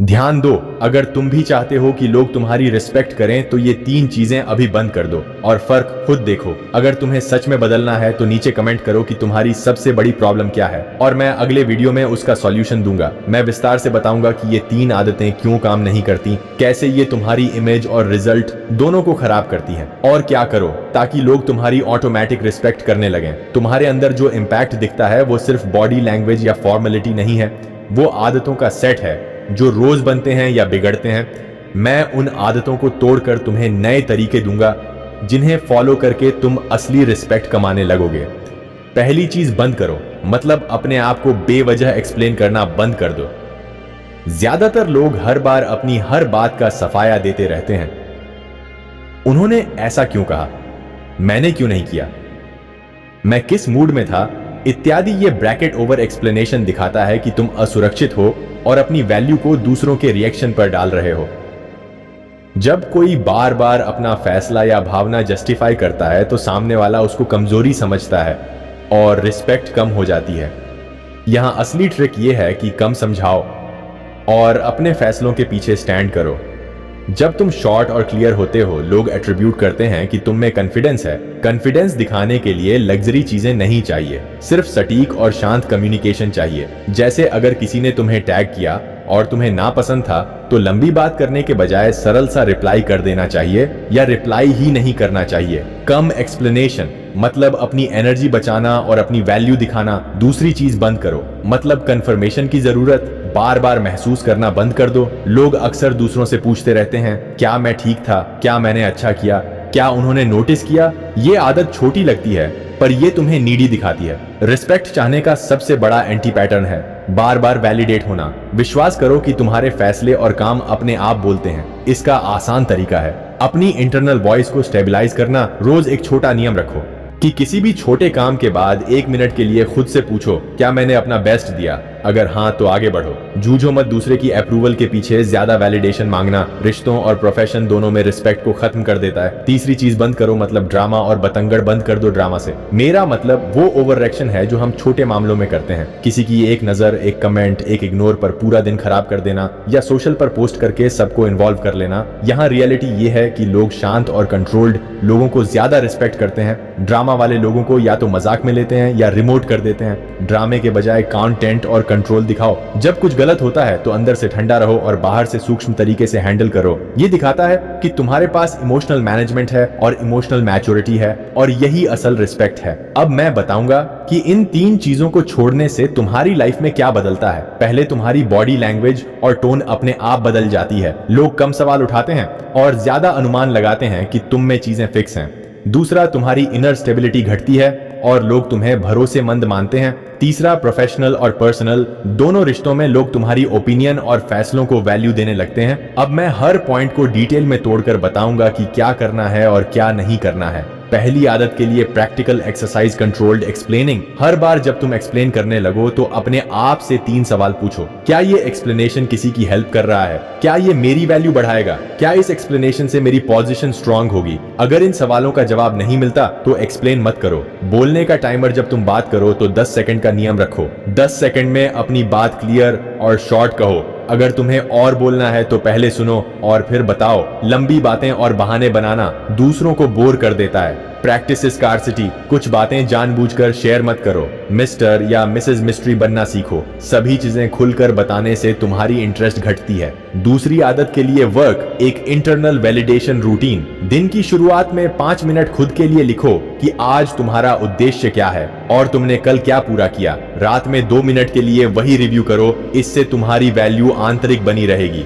ध्यान दो, अगर तुम भी चाहते हो कि लोग तुम्हारी रिस्पेक्ट करें तो ये 3 चीजें अभी बंद कर दो और फर्क खुद देखो। अगर तुम्हें सच में बदलना है तो नीचे कमेंट करो कि तुम्हारी सबसे बड़ी प्रॉब्लम क्या है और मैं अगले वीडियो में उसका सॉल्यूशन दूंगा। मैं विस्तार से बताऊंगा कि ये 3 आदतें क्यों काम नहीं करती, कैसे ये तुम्हारी इमेज और रिजल्ट दोनों को खराब करती हैं, और क्या करो ताकि लोग तुम्हारी ऑटोमेटिक रिस्पेक्ट करने लगें। तुम्हारे अंदर जो इम्पैक्ट दिखता है वो सिर्फ बॉडी लैंग्वेज या फॉर्मेलिटी नहीं है, वो आदतों का सेट है जो रोज बनते हैं या बिगड़ते हैं। मैं उन आदतों को तोड़कर तुम्हें नए तरीके दूंगा जिन्हें फॉलो करके तुम असली रिस्पेक्ट कमाने लगोगे। पहली चीज बंद करो, मतलब अपने आप को बेवजह एक्सप्लेन करना बंद कर दो। ज्यादातर लोग हर बार अपनी हर बात का सफाया देते रहते हैं। उन्होंने ऐसा क्यों कहा, मैंने क्यों नहीं किया, मैं किस मूड में था इत्यादि। ये ब्रैकेट ओवर एक्सप्लेनेशन दिखाता है कि तुम असुरक्षित हो और अपनी वैल्यू को दूसरों के रिएक्शन पर डाल रहे हो। जब कोई बार बार अपना फैसला या भावना जस्टिफाई करता है तो सामने वाला उसको कमजोरी समझता है और रिस्पेक्ट कम हो जाती है। यहां असली ट्रिक यह है कि कम समझाओ और अपने फैसलों के पीछे स्टैंड करो। जब तुम शॉर्ट और क्लियर होते हो, लोग एट्रीब्यूट करते हैं कि तुम में कॉन्फिडेंस है। कॉन्फिडेंस दिखाने के लिए लग्जरी चीजें नहीं चाहिए, सिर्फ सटीक और शांत कम्युनिकेशन चाहिए। जैसे अगर किसी ने तुम्हें टैग किया और तुम्हें नापसंद था तो लंबी बात करने के बजाय सरल सा रिप्लाई कर देना चाहिए या रिप्लाई ही नहीं करना चाहिए। कम एक्सप्लेनेशन मतलब अपनी एनर्जी बचाना और अपनी वैल्यू दिखाना। दूसरी चीज बंद करो, मतलब कंफर्मेशन की जरूरत बार बार महसूस करना बंद कर दो। लोग अक्सर दूसरों से पूछते रहते हैं, क्या मैं ठीक था, क्या मैंने अच्छा किया, क्या उन्होंने नोटिस किया। ये आदत छोटी लगती है पर ये तुम्हें नीडी दिखाती है। रिस्पेक्ट चाहने का सबसे बड़ा एंटी पैटर्न है बार बार वैलिडेट होना। विश्वास करो कि तुम्हारे फैसले और काम अपने आप बोलते हैं। इसका आसान तरीका है अपनी इंटरनल वॉइस को स्टेबलाइज करना। रोज एक छोटा नियम रखो कि किसी भी छोटे काम के बाद 1 मिनट के लिए खुद से पूछो, क्या मैंने अपना बेस्ट दिया? अगर हाँ तो आगे बढ़ो। जूझो मत दूसरे की अप्रूवल के पीछे। ज्यादा वैलिडेशन मांगना रिश्तों और प्रोफेशन दोनों में रिस्पेक्ट को खत्म कर देता है। तीसरी चीज बंद करो, मतलब ड्रामा और बतंगड़ बंद कर दो। ड्रामा से मेरा मतलब वो ओवर रिएक्शन है जो हम छोटे मामलों में करते हैं। किसी की एक नजर, एक कमेंट, एक इग्नोर पर पूरा दिन खराब कर देना या सोशल पर पोस्ट करके सबको इन्वॉल्व कर लेना। यहाँ रियलिटी ये है कि लोग शांत और कंट्रोल्ड लोगों को ज्यादा रिस्पेक्ट करते हैं। ड्रामा वाले लोगों को या तो मजाक में लेते हैं या रिमोट कर देते हैं। ड्रामे के बजाय कंटेंट और कंट्रोल दिखाओ। जब कुछ गलत होता है तो अंदर से ठंडा रहो और बाहर से सूक्ष्म तरीके से हैंडल करो। ये दिखाता है कि तुम्हारे पास इमोशनल मैनेजमेंट है और इमोशनल मैच्योरिटी है, और यही असल रिस्पेक्ट है। अब मैं बताऊंगा कि इन 3 चीजों को छोड़ने से तुम्हारी लाइफ में क्या बदलता है। पहले तुम्हारी बॉडी लैंग्वेज और टोन अपने आप बदल जाती है। लोग कम सवाल उठाते हैं और ज्यादा अनुमान लगाते हैं कि तुम में चीजें फिक्स हैं। दूसरा, तुम्हारी इनर स्टेबिलिटी घटती है और लोग तुम्हें भरोसेमंद मानते हैं। तीसरा, प्रोफेशनल और पर्सनल दोनों रिश्तों में लोग तुम्हारी ओपिनियन और फैसलों को वैल्यू देने लगते हैं। अब मैं हर पॉइंट को डिटेल में तोड़कर बताऊंगा कि क्या करना है और क्या नहीं करना है। पहली आदत के लिए प्रैक्टिकल एक्सरसाइज, कंट्रोल्ड एक्सप्लेनिंग। हर बार जब तुम एक्सप्लेन करने लगो तो अपने आप से 3 सवाल पूछो। क्या ये एक्सप्लेनेशन किसी की हेल्प कर रहा है? क्या ये मेरी वैल्यू बढ़ाएगा? क्या इस एक्सप्लेनेशन से मेरी पोजीशन स्ट्रांग होगी? अगर इन सवालों का जवाब नहीं मिलता तो एक्सप्लेन मत करो। बोलने का टाइमर जब तुम बात करो तो 10 सेकंड का नियम रखो। 10 सेकंड में अपनी बात क्लियर और शॉर्ट कहो। अगर तुम्हें और बोलना है तो पहले सुनो और फिर बताओ। लंबी बातें और बहाने बनाना दूसरों को बोर कर देता है। प्रैक्टिस स्कार्सिटी, कुछ बातें जानबूझकर शेयर मत करो। मिस्टर या मिसेस मिस्ट्री बनना सीखो। सभी चीजें खुलकर बताने से तुम्हारी इंटरेस्ट घटती है। दूसरी आदत के लिए वर्क, एक इंटरनल वैलिडेशन रूटीन। दिन की शुरुआत में 5 मिनट खुद के लिए लिखो कि आज तुम्हारा उद्देश्य क्या है और तुमने कल क्या पूरा किया। रात में 2 मिनट के लिए वही रिव्यू करो। इससे तुम्हारी वैल्यू आंतरिक बनी रहेगी।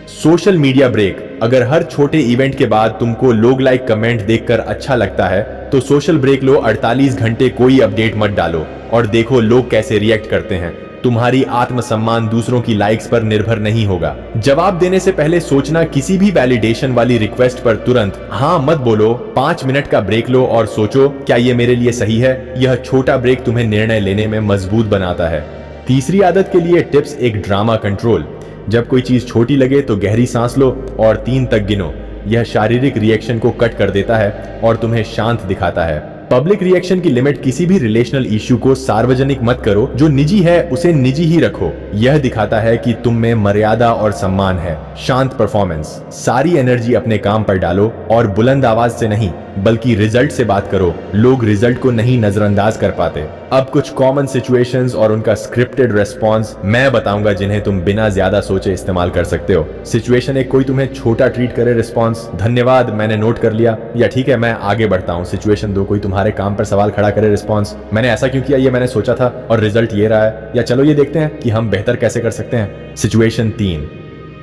सोशल मीडिया ब्रेक, अगर हर छोटे इवेंट के बाद तुमको लोग लाइक कमेंट देखकर अच्छा लगता है तो सोशल ब्रेक लो। 48 घंटे कोई अपडेट मत डालो और देखो लोग कैसे रिएक्ट करते हैं। तुम्हारी आत्मसम्मान दूसरों की लाइक्स पर निर्भर नहीं होगा। जवाब देने से पहले सोचना, किसी भी वैलिडेशन वाली रिक्वेस्ट पर तुरंत हाँ मत बोलो। 5 मिनट का ब्रेक लो और सोचो, क्या ये मेरे लिए सही है? यह छोटा ब्रेक तुम्हें निर्णय लेने में मजबूत बनाता है। तीसरी आदत के लिए टिप्स, एक ड्रामा कंट्रोल। जब कोई चीज छोटी लगे तो गहरी सांस लो और 3 तक गिनो। यह शारीरिक रिएक्शन को कट कर देता है और तुम्हें शांत दिखाता है। पब्लिक रिएक्शन की लिमिट, किसी भी रिलेशनल इश्यू को सार्वजनिक मत करो, जो निजी है उसे निजी ही रखो। यह दिखाता है कि तुम में मर्यादा और सम्मान है। शांत परफॉर्मेंस, सारी एनर्जी अपने काम पर डालो और बुलंद आवाज से नहीं बल्कि रिजल्ट से बात करो। लोग रिजल्ट को नहीं नजरअंदाज कर पाते। अब कुछ कॉमन सिचुएशंस और उनका स्क्रिप्टेड रेस्पॉन्स मैं बताऊंगा जिन्हें तुम बिना ज्यादा सोचे इस्तेमाल कर सकते हो। सिचुएशन एक, कोई तुम्हें छोटा ट्रीट करे, रिस्पॉन्स धन्यवाद मैंने नोट कर लिया, या ठीक है मैं आगे बढ़ता हूँ। सिचुएशन 2, कोई तुम्हारे काम पर सवाल खड़ा करे, रिस्पॉन्स मैंने ऐसा क्यों किया, ये मैंने सोचा था और रिजल्ट ये रहा है, या चलो ये देखते हैं कि हम बेहतर कैसे कर सकते हैं। सिचुएशन 3,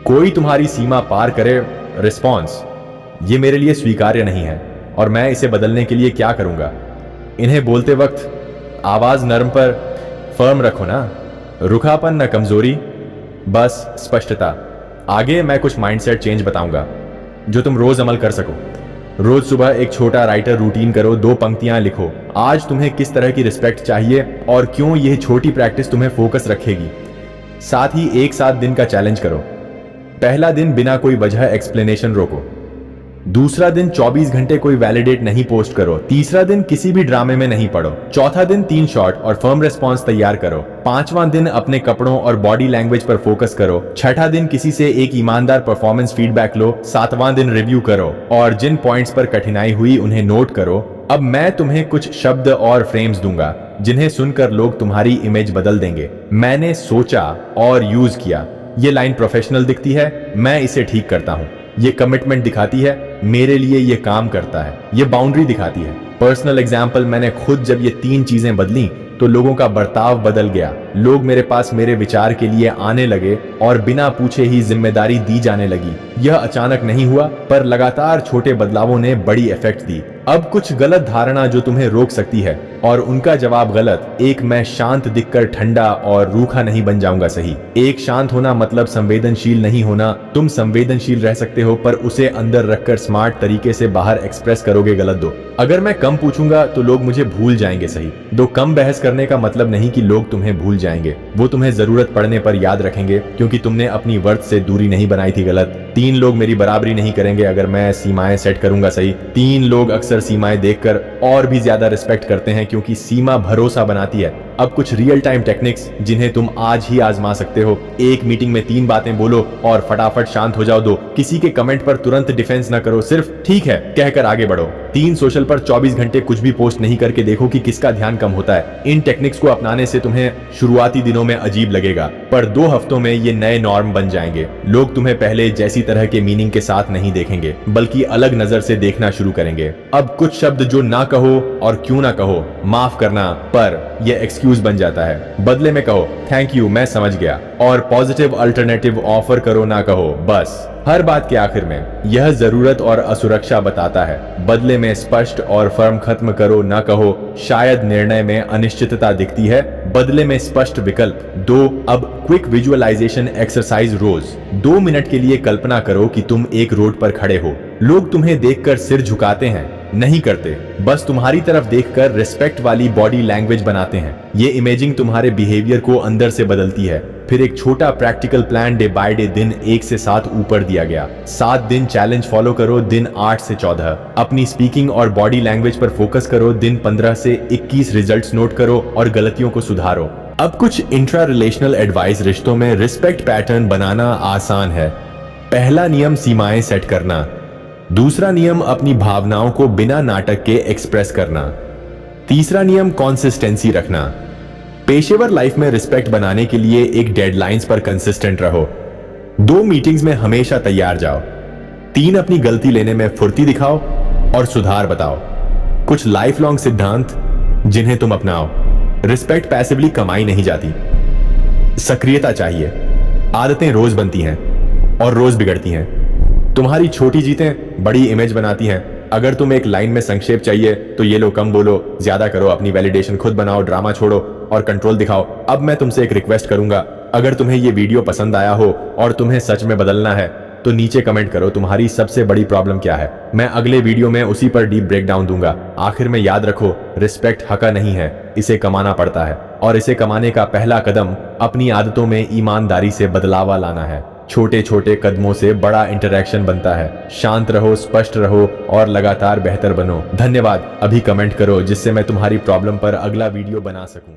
कोई तुम्हारी सीमा पार करे, रिस्पॉन्स ये मेरे लिए स्वीकार्य नहीं है और मैं इसे बदलने के लिए क्या करूंगा। इन्हें बोलते वक्त आवाज नरम पर फर्म रखो ना, रुखापन न कमजोरी, बस स्पष्टता। आगे मैं कुछ माइंडसेट चेंज बताऊंगा जो तुम रोज अमल कर सको। रोज सुबह एक छोटा राइटर रूटीन करो, 2 पंक्तियां लिखो, आज तुम्हें किस तरह की रिस्पेक्ट चाहिए और क्यों। यह छोटी प्रैक्टिस तुम्हें फोकस रखेगी। साथ ही एक 7 दिन का चैलेंज करो। पहला दिन बिना कोई वजह एक्सप्लेनेशन रोको। दूसरा दिन 24 घंटे कोई वैलिडेट नहीं पोस्ट करो। तीसरा दिन किसी भी ड्रामे में नहीं पड़ो। चौथा दिन 3 शॉर्ट और फर्म रेस्पॉन्स तैयार करो। 5वां दिन अपने कपड़ों और बॉडी लैंग्वेज पर फोकस करो। 6ठा दिन किसी से एक ईमानदार परफॉर्मेंस फीडबैक लो। 7वां दिन रिव्यू करो और जिन पॉइंट्स पर कठिनाई हुई उन्हें नोट करो। अब मैं तुम्हें कुछ शब्द और फ्रेम्स दूंगा जिन्हें सुनकर लोग तुम्हारी इमेज बदल देंगे। मैंने सोचा और यूज किया, ये लाइन प्रोफेशनल दिखती है, मैं इसे ठीक करता हूं। ये कमिटमेंट दिखाती है, मेरे लिए ये काम करता है। ये बाउंड्री दिखाती है। पर्सनल एग्जाम्पल, मैंने खुद जब ये 3 चीजें बदली तो लोगों का बर्ताव बदल गया। लोग मेरे पास मेरे विचार के लिए आने लगे और बिना पूछे ही जिम्मेदारी दी जाने लगी। यह अचानक नहीं हुआ, पर लगातार छोटे बदलावों ने बड़ी इफेक्ट दी। अब कुछ गलत धारणा जो तुम्हें रोक सकती है और उनका जवाब गलत। एक, मैं शांत दिखकर ठंडा और रूखा नहीं बन जाऊंगा, सही। एक, शांत होना मतलब संवेदनशील नहीं होना। तुम संवेदनशील रह सकते हो पर उसे अंदर रखकर स्मार्ट तरीके से बाहर एक्सप्रेस करोगे, गलत। 2, अगर मैं कम पूछूंगा तो लोग मुझे भूल जाएंगे, सही। 2, कम बहस करने का मतलब नहीं कि लोग तुम्हें भूल जाएंगे, वो तुम्हें जरूरत पड़ने पर याद रखेंगे क्योंकि तुमने अपनी वर्थ से दूरी नहीं बनाई थी, गलत। 3, लोग मेरी बराबरी नहीं करेंगे अगर मैं सीमाएं सेट करूंगा, सही। 3, लोग अक्सर सीमाएं देखकर और भी ज्यादा रिस्पेक्ट करते हैं क्योंकि सीमा भरोसा बनाती है। अब कुछ रियल टाइम टेक्निक्स जिन्हें तुम आज ही आजमा सकते हो। 1, मीटिंग में 3 बातें बोलो और फटाफट शांत हो जाओ। 2, किसी के कमेंट पर तुरंत डिफेंस न करो, सिर्फ ठीक है कहकर आगे बढ़ो। 3, सोशल पर 24 घंटे कुछ भी पोस्ट नहीं करके देखो कि किसका ध्यान कम होता है। इन टेक्निक्स को अपनाने से तुम्हें शुरुआती दिनों में अजीब लगेगा पर 2 हफ्तों में ये नए नॉर्म बन जाएंगे। लोग तुम्हें पहले जैसी तरह के मीनिंग के साथ नहीं देखेंगे बल्कि अलग नजर से देखना शुरू करेंगे। अब कुछ शब्द जो ना कहो और क्यों ना कहो, माफ करना पर यह एक्सक्यूज बन जाता है। बदले में कहो थैंक यू, मैं समझ गया, और पॉजिटिव अल्टरनेटिव ऑफर करो, ना कहो बस। हर बात के आखिर में यह जरूरत और असुरक्षा बताता है। बदले में स्पष्ट और फर्म खत्म करो, ना कहो शायद निर्णय में अनिश्चितता दिखती है, बदले में स्पष्ट विकल्प। 2, अब क्विक विजुअलाइजेशन एक्सरसाइज। रोज 2 मिनट के लिए कल्पना करो कि तुम एक रोड पर खड़े हो। लोग तुम्हें देखकर सिर झुकाते हैं, नहीं करते, बस तुम्हारी तरफ देखकर रिस्पेक्ट वाली बॉडी लैंग्वेज बनाते हैं। ये इमेजिंग तुम्हारे बिहेवियर को अंदर से बदलती है। फिर एक छोटा practical plan, day by day, दिन 1 से 7 ऊपर दिया गया। 7 दिन चैलेंज फॉलो करो, दिन 8 से 14। अपनी स्पीकिंग और बॉडी लैंग्वेज पर फोकस करो, दिन 15 से 21। रिजल्ट्स नोट करो और गलतियों को सुधारो। अब कुछ इंट्रा रिलेशनल एडवाइस। रिश्तों में रिस्पेक्ट पैटर्न बनाना आसान है। पहला नियम, सीमाएं सेट करना। दूसरा नियम, अपनी भावनाओं को बिना नाटक के एक्सप्रेस करना। तीसरा नियम, कंसिस्टेंसी रखना। पेशेवर लाइफ में रिस्पेक्ट बनाने के लिए एक डेडलाइंस पर कंसिस्टेंट रहो। 2 मीटिंग्स में हमेशा तैयार जाओ। 3, अपनी गलती लेने में फुर्ती दिखाओ और सुधार बताओ। कुछ लाइफ लॉन्ग सिद्धांत जिन्हें तुम अपनाओ। रिस्पेक्ट पैसिवली कमाई नहीं जाती, सक्रियता चाहिए। आदतें रोज बनती हैं और रोज बिगड़ती हैं। तुम्हारी छोटी जीतें बड़ी इमेज बनाती हैं। अगर तुम एक लाइन में संक्षेप चाहिए तो ये लो, कम बोलो, ज्यादा करो, अपनी वैलिडेशन खुद बनाओ, ड्रामा छोड़ो और कंट्रोल दिखाओ। अब मैं तुमसे एक रिक्वेस्ट करूंगा, अगर तुम्हें ये वीडियो पसंद आया हो और तुम्हें सच में बदलना है तो नीचे कमेंट करो तुम्हारी सबसे बड़ी प्रॉब्लम क्या है। मैं अगले वीडियो में उसी पर डीप ब्रेकडाउन दूंगा। आखिर में याद रखो, रिस्पेक्ट हका नहीं है, इसे कमाना पड़ता है और इसे कमाने का पहला कदम अपनी आदतों में ईमानदारी से बदलाव लाना है। छोटे छोटे कदमों से बड़ा इंटरेक्शन बनता है। शांत रहो, स्पष्ट रहो और लगातार बेहतर बनो। धन्यवाद। अभी कमेंट करो जिससे मैं तुम्हारी प्रॉब्लम पर अगला वीडियो बना सकूं।